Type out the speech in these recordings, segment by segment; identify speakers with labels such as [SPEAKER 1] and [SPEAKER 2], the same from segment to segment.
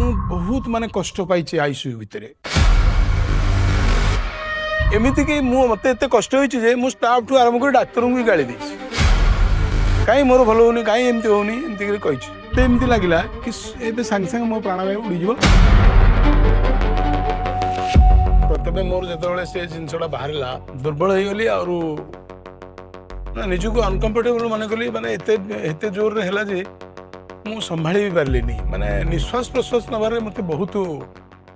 [SPEAKER 1] बहुत माने कष्ट पाई आईसीयू भितर एमती कि मत एत कष्ट हो मु स्टाफ ठू आरंभ कर डाक्तर को भी गाड़ी देती कहीं मोर भल होनी कहीं एमती होनी एमती कही एमती लगे कि ए सांगे सांगे मो प्राणवायु उड़ीज प्रथम मोर जो से जिनसा बाहर दुर्बल हो गली और निजक अनकंफर्टेबल मन कली माने एते जोर है जे मु संभाली भी पारलिनी माने निश्वास प्रश्वास नबार मत बहुत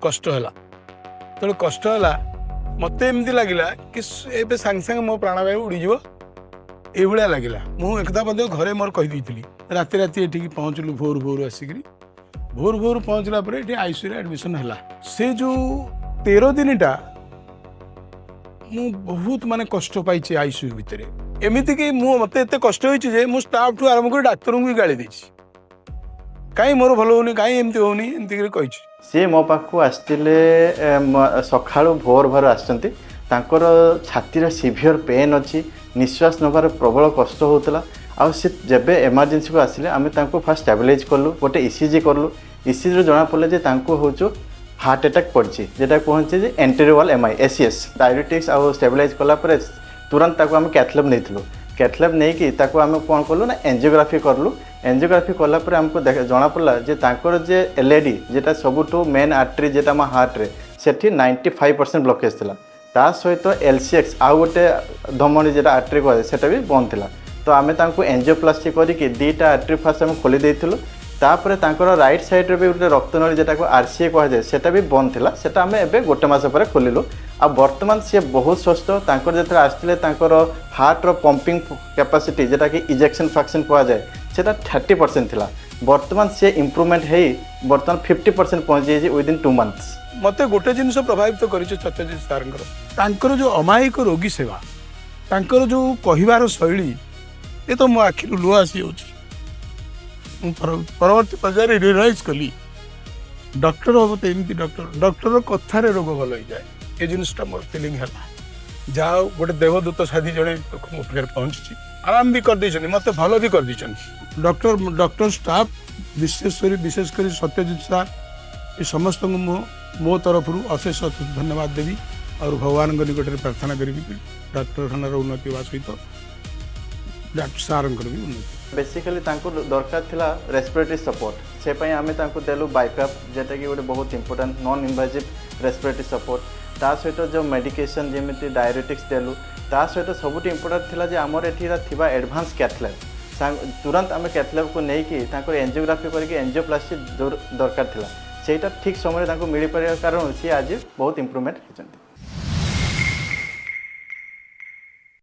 [SPEAKER 1] कष्ट है तो कष्ट है मत एमती लगे कि ए सांगे सांगे मो प्राणवायु उड़ीज ये लगे मुझे घरे मोर कहीदी राति राति ये पहुँचलु भोर भोर आसिक भोर भोर पहुँचला ये आईसीयू एडमिशन है से जो 13 दिनटा मु बहुत माने कष्ट पाई आईसीयू भितर एमती कि मत एत कष्ट हो स्टाफ ठू आरंभ कर डाक्तर को भी गाड़ी देती कहीं मोर भल होनी कहीं एमती होनी एमती कही
[SPEAKER 2] सी मो पाक आसते सका भोर भोर आसर छाती सीवियर पेन अच्छी निश्वास नबार प्रबल कष्ट होता आउ सी जब एमरजेंसी को आसिले आम फास्ट स्टेबलाइज कलु गोटे ईसीजी कलु ईसीजी जना पड़े हूँ हार्ट अटैक पड़ी जेटा कहते एंटेरियल एमआई एसीएस डायबिटिक्स आउ स्टेबलाइज कलापर तुरंत आम कैथ लैब नहीं कैथ लैब नहीं कि आम कौन कलु ना एंजियोग्राफी कलु एंजियोग्राफी कलापर आमको जना पड़ा जे एलईडी जेटा सबुठू मेन आर्टरी जेटा आम हार्ट रे सेठी 95% ब्लॉकेज थिला ता सहित एलसीएक्स आउ गोटे धमनी जेटा आर्टरी कहे सेटा भी बंद थिला तो आम एंजियोप्लास्टी करके दुईटा आर्टरी फास्ट आम खोली देइथिलु तापर तांकर राइट साइड रे भी गोटे रक्तनली जेटा को आरसीए कहुए सेटा भी बंद थिला सेटा आम एबे गोटे मास पर खोलिलु आ वर्तमान सी बहुत स्वस्थ तांकर जेतरा आस्थिले तांकर हार्ट रो पंपिंग कैपेसिटी जेटा कि इजेक्शन फ्रैक्शन कहुए सेटा 30% थिला वर्तमान सी इम्प्रूवमेंट है वर्तमान 50% पहुँच जाइए विदिन 2 मंथ्स
[SPEAKER 1] मत गोटे जिनस प्रभावित कर सत्यजित सार जो अमायिक रोगी सेवा तांकर जो कहबार शैली ये तो मो आखि लुह आसी परवर्ती पर्यायर रियलाइज कली डॉक्टर हम तो एमती डॉक्टर कथार रोग भल हो जाए ये जिनटा मोर फिलिंग है जहाँ गोटे देवदूत साधी जड़े लोक मो पाखे पहुँची आराम भी कर मत भल भी कर डॉक्टर स्टाफ विशेषकर सत्यजित सार ये समस्त मो तरफ अशेष धन्यवाद देवी और भगवान निकट में प्रार्थना करी डाक्तखानार उन्नति होगा सहित डॉक्टर सार भी उन्नति
[SPEAKER 2] बेसिकली दरकार थिला रेस्पिरेटरी सपोर्ट से आम देलु बाइकअप जेटा कि गोटे बहुत important non invasive respiratory support ता सहित जो मेडिकेशन जमी डायबिटिक्स देलु ता सहित सबुठ इंपोर्टेंट थिला जे आमर एठी थिबा एडवांस कैथ लैब तुरंत आम कैथ लैब को लेकिन एंजियोग्राफी करके एंजियोप्लास्टी दरकार थिला सेटा ठीक समय मिल पार कारण सी आज बहुत इम्प्रूवमेंट होती।